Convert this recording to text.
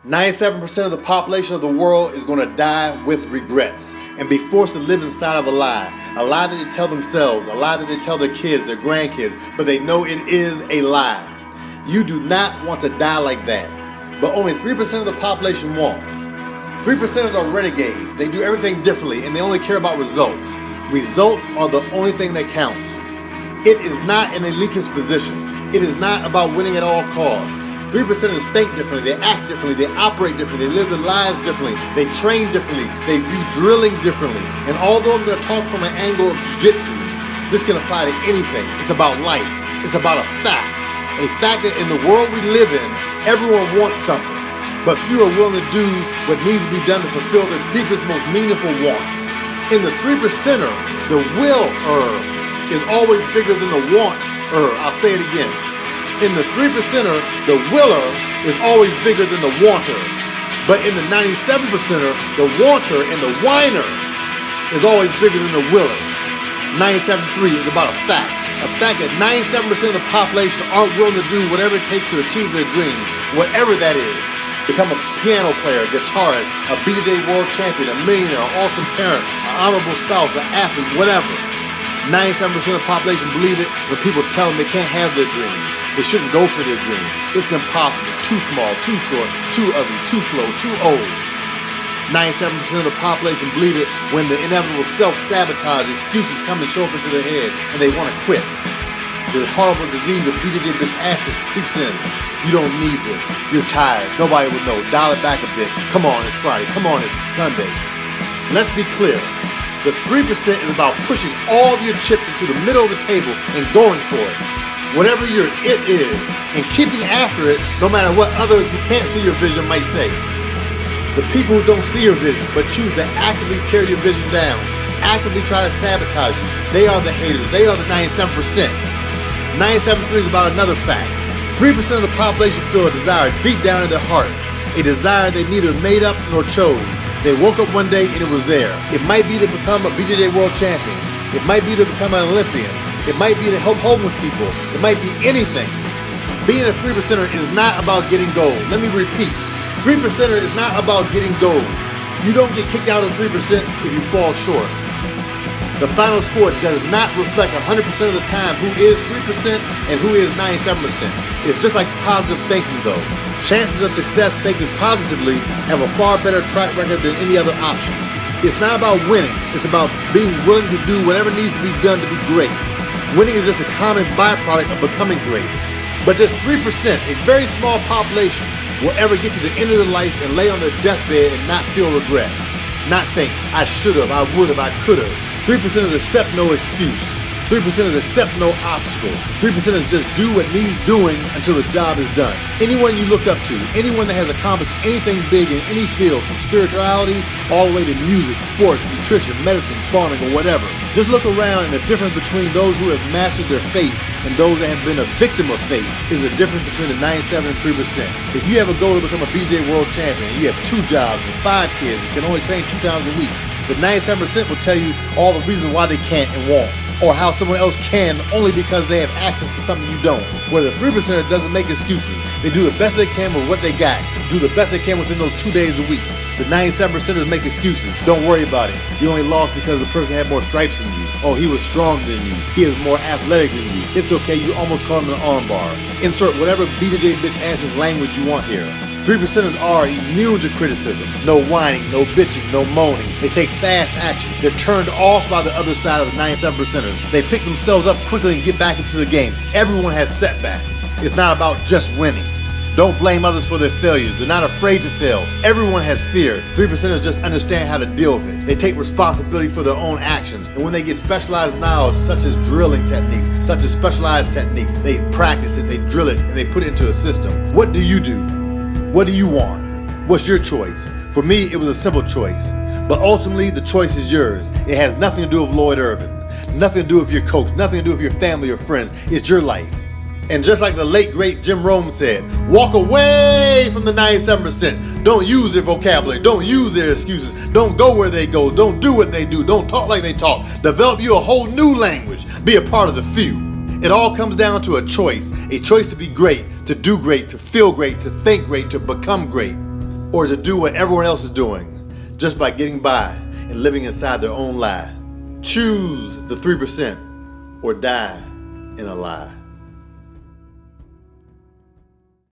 97% of the population of the world is going to die with regrets and be forced to live inside of a lie that they tell themselves, a lie that they tell their kids, their grandkids, but they know it is a lie. You do not want to die like that, but only 3% of the population won't. 3% are renegades. They do everything differently and they only care about results. Results are the only thing that counts. It is not an elitist position. It is not about winning at all costs. 3%ers think differently, they act differently, they operate differently, they live their lives differently, they train differently, they view drilling differently. And although I'm going to talk from an angle of jiu-jitsu, this can apply to anything. It's about life. It's about a fact that in the world we live in, everyone wants something, but few are willing to do what needs to be done to fulfill their deepest, most meaningful wants. In the 3%er, the will-er is always bigger than the want-er. I'll say it again. In the 3%er, the willer is always bigger than the wanter. But in the 97%er, the wanter and the whiner is always bigger than the willer. 97.3 is about a fact that 97% of the population aren't willing to do whatever it takes to achieve their dreams, whatever that is. Become a piano player, a guitarist, a BJJ world champion, a millionaire, an awesome parent, an honorable spouse, an athlete, whatever. 97% of the population believe it when people tell them they can't have their dream. They shouldn't go for their dream. It's impossible, too small, too short, too ugly, too slow, too old. 97% of the population believe it when the inevitable self-sabotage excuses come and show up into their head and they want to quit. The horrible disease of BJJ bitch ass just creeps in. You don't need this. You're tired. Nobody would know. Dial it back a bit. Come on, it's Friday. Come on, it's Sunday. Let's be clear. The 3% is about pushing all of your chips into the middle of the table and going for it. Whatever your it is, and keeping after it no matter what others who can't see your vision might say. The people who don't see your vision but choose to actively tear your vision down, actively try to sabotage you, they are the haters. They are the 97%. 97.3 is about another fact. 3% of the population feel a desire deep down in their heart, a desire they neither made up nor chose. They woke up one day and it was there. It might be to become a BJJ world champion. It might be to become an Olympian. It might be to help homeless people. It might be anything. Being a 3%er is not about getting gold. Let me repeat. 3%er is not about getting gold. You don't get kicked out of the 3% if you fall short. The final score does not reflect 100% of the time who is 3% and who is 97%. It's just like positive thinking though. Chances of success thinking positively have a far better track record than any other option. It's not about winning. It's about being willing to do whatever needs to be done to be great. Winning is just a common byproduct of becoming great. But just 3%, a very small population, will ever get to the end of their life and lay on their deathbed and not feel regret. Not think, I should have, I would have, I could have. 3% is accept no excuse. 3% is accept no obstacle. 3% is just do what needs doing until the job is done. Anyone you look up to, anyone that has accomplished anything big in any field, from spirituality all the way to music, sports, nutrition, medicine, farming, or whatever. Just look around, and the difference between those who have mastered their fate and those that have been a victim of fate is the difference between the 97 and 3%. If you have a goal to become a BJJ world champion, you have 2 jobs and 5 kids and can only train 2 times a week, the 97% will tell you all the reasons why they can't and won't, or how someone else can only because they have access to something you don't. Where the 3% doesn't make excuses. They do the best they can with what they got. Do the best they can within those 2 days a week. The 97%ers make excuses. Don't worry about it. You only lost because the person had more stripes than you. Oh, he was stronger than you. He is more athletic than you. It's okay, you almost called him an armbar. Insert whatever BJJ bitch asses language you want here. 3%ers are immune to criticism. No whining, no bitching, no moaning. They take fast action. They're turned off by the other side of the 97%ers. They pick themselves up quickly and get back into the game. Everyone has setbacks. It's not about just winning. Don't blame others for their failures. They're not afraid to fail. Everyone has fear. 3%ers just understand how to deal with it. They take responsibility for their own actions. And when they get specialized knowledge, such as drilling techniques, such as specialized techniques, they practice it, they drill it, and they put it into a system. What do you do? What do you want? What's your choice? For me, it was a simple choice. But ultimately, the choice is yours. It has nothing to do with Lloyd Irvin. Nothing to do with your coach. Nothing to do with your family or friends. It's your life. And just like the late, great Jim Rome said, walk away from the 97%. Don't use their vocabulary. Don't use their excuses. Don't go where they go. Don't do what they do. Don't talk like they talk. Develop you a whole new language. Be a part of the few. It all comes down to a choice to be great, to do great, to feel great, to think great, to become great. or to do what everyone else is doing just by getting by and living inside their own lie. Choose the 3% or die in a lie.